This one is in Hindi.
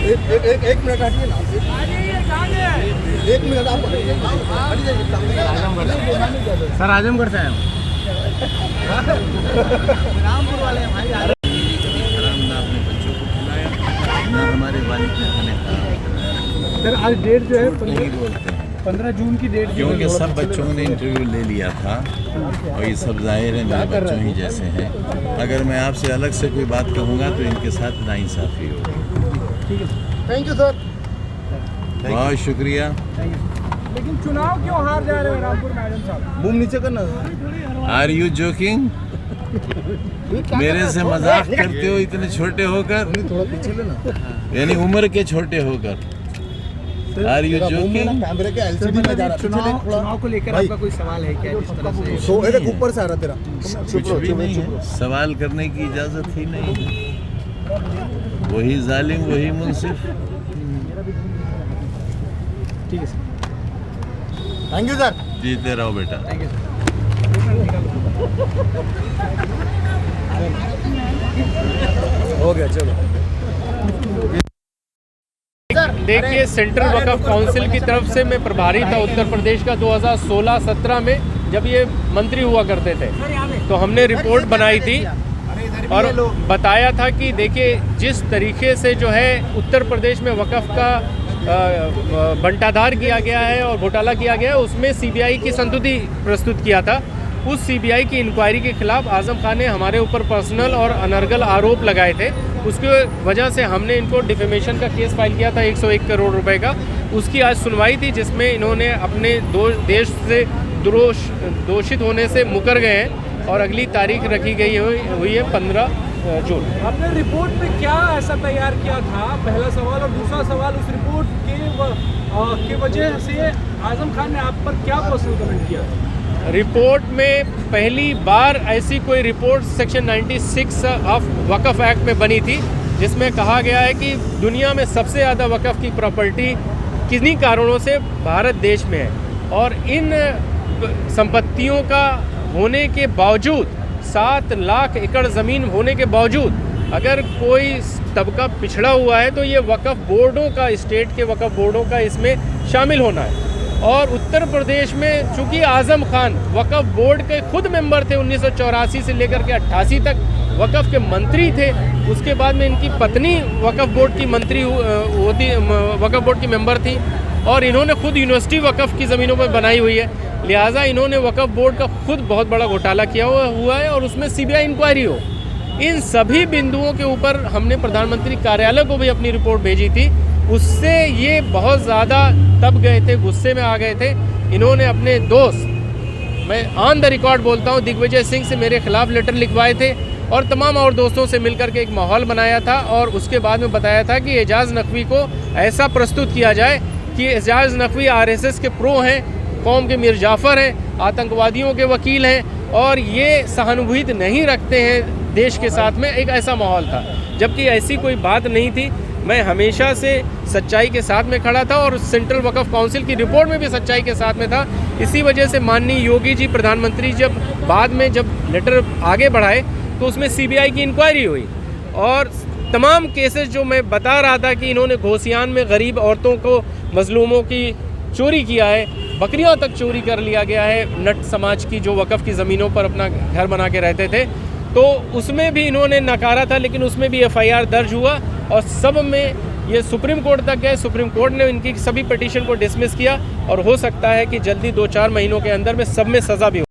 एक मिनट हटिए ना, एक मिनट आप हट जाइए। सर आजमगढ़ से आए हम। रामपुर वाले हैं भाई। ना अपने बच्चों को खिलाया, ना हमारे वालिद ने हमें खिलाया। सर आज डेट जो है नहीं बोलते हैं 15 जून की डेट, क्योंकि सब बच्चों ने इंटरव्यू ले लिया था और ये सब जाहिर है मेरे बच्चों ही जैसे हैं। अगर मैं आपसे अलग से कोई बात कहूँगा तो इनके साथ नाइंसाफ़ी होगी। Thank you sir. बहुत शुक्रिया। लेकिन चुनाव क्यों हार जा रहे हैं रामपुर मैडम साहब? मुंह नीचे करना। Are you joking? मेरे से मजाक करते हो इतने छोटे होकर, थोड़ा पीछे लेना, यानी उम्र के छोटे होकर। Are you joking? कैमरे के एलसीडी में जा रहा है। चुनाव को लेकर आपका कोई सवाल है क्या? जिस तरह से सो एक ऊपर से आ रहा तेरा। कुछ भी नहीं है, सवाल करने की इजाज़त ही नहीं है। वही जालिम वही मुंसिफ। ठीक है सर, थैंक यू सर। जीते रहो बेटा। Thank you sir. हो गया चलो। देखिए, सेंट्रल वक्फ काउंसिल की तरफ से मैं प्रभारी था उत्तर प्रदेश का 2016-17 में, जब ये मंत्री हुआ करते थे। तो हमने रिपोर्ट बनाई थी और बताया था कि देखिए जिस तरीके से जो है उत्तर प्रदेश में वक्फ का बंटाधार किया गया है और घोटाला किया गया है, उसमें सीबीआई की संतुति प्रस्तुत किया था। उस सीबीआई की इंक्वायरी के खिलाफ आजम खान ने हमारे ऊपर पर्सनल और अनर्गल आरोप लगाए थे। उसकी वजह से हमने इनको डिफेमेशन का केस फाइल किया था 101 करोड़ रुपए का। उसकी आज सुनवाई थी जिसमें इन्होंने अपने देश से दोषित होने से मुकर गए हैं और अगली तारीख रखी गई हुई है 15 जून। आपने रिपोर्ट में क्या ऐसा तैयार किया था? पहला सवाल। और दूसरा सवाल, उस रिपोर्ट के वजह से आजम खान ने आप पर क्या पर्सनल कमेंट किया? रिपोर्ट में पहली बार ऐसी कोई report section 96 of Waqf act में बनी थी, जिसमें कहा गया है कि दुनिया में सबसे ज़्यादा वक्फ की प्रॉपर्टी किन्हीं कारणों से भारत देश में है। और इन संपत्तियों का होने के बावजूद 7 लाख एकड़ ज़मीन होने के बावजूद अगर कोई तबका पिछड़ा हुआ है तो ये वक्फ बोर्डों का, स्टेट के वक्फ बोर्डों का इसमें शामिल होना है। और उत्तर प्रदेश में चूंकि आजम खान वक्फ बोर्ड के खुद मेंबर थे 1984 से लेकर के 88 तक वक्फ के मंत्री थे। उसके बाद में इनकी पत्नी वक्फ बोर्ड की मंत्री वक्फ बोर्ड की मेंबर थी और इन्होंने खुद यूनिवर्सिटी वक्फ की ज़मीनों पर बनाई हुई है। लिहाजा इन्होंने वक्फ बोर्ड का खुद बहुत बड़ा घोटाला किया हुआ है और उसमें सीबीआई इंक्वायरी हो। इन सभी बिंदुओं के ऊपर हमने प्रधानमंत्री कार्यालय को भी अपनी रिपोर्ट भेजी थी। उससे ये बहुत ज़्यादा तब गए थे, गुस्से में आ गए थे। इन्होंने अपने दोस्त, मैं ऑन द रिकॉर्ड बोलता हूँ, दिग्विजय सिंह से मेरे खिलाफ लेटर लिखवाए थे और तमाम और दोस्तों से मिलकर के एक माहौल बनाया था और उसके बाद में बताया था कि एजाज नकवी को ऐसा प्रस्तुत किया जाए कि एजाज नकवी आरएसएस के प्रो हैं, कौम के मीर जाफ़र हैं, आतंकवादियों के वकील हैं और ये सहानुभूति नहीं रखते हैं देश के साथ में। एक ऐसा माहौल था, जबकि ऐसी कोई बात नहीं थी। मैं हमेशा से सच्चाई के साथ में खड़ा था और सेंट्रल वक्फ काउंसिल की रिपोर्ट में भी सच्चाई के साथ में था। इसी वजह से माननीय योगी जी प्रधानमंत्री जब बाद में जब लेटर आगे बढ़ाए तो उसमें सीबीआई की इंक्वायरी हुई और तमाम केसेस जो मैं बता रहा था कि इन्होंने घोसियान में गरीब औरतों को, मजलूमों की चोरी किया है, बकरियों तक चोरी कर लिया गया है, नट समाज की जो वक्फ की ज़मीनों पर अपना घर बना के रहते थे, तो उसमें भी इन्होंने नकारा था। लेकिन उसमें भी एफआईआर दर्ज हुआ और सब में ये सुप्रीम कोर्ट तक गए। सुप्रीम कोर्ट ने इनकी सभी पिटीशन को डिसमिस किया और हो सकता है कि जल्दी 2-4 महीनों के अंदर में सब में सज़ा भी हो।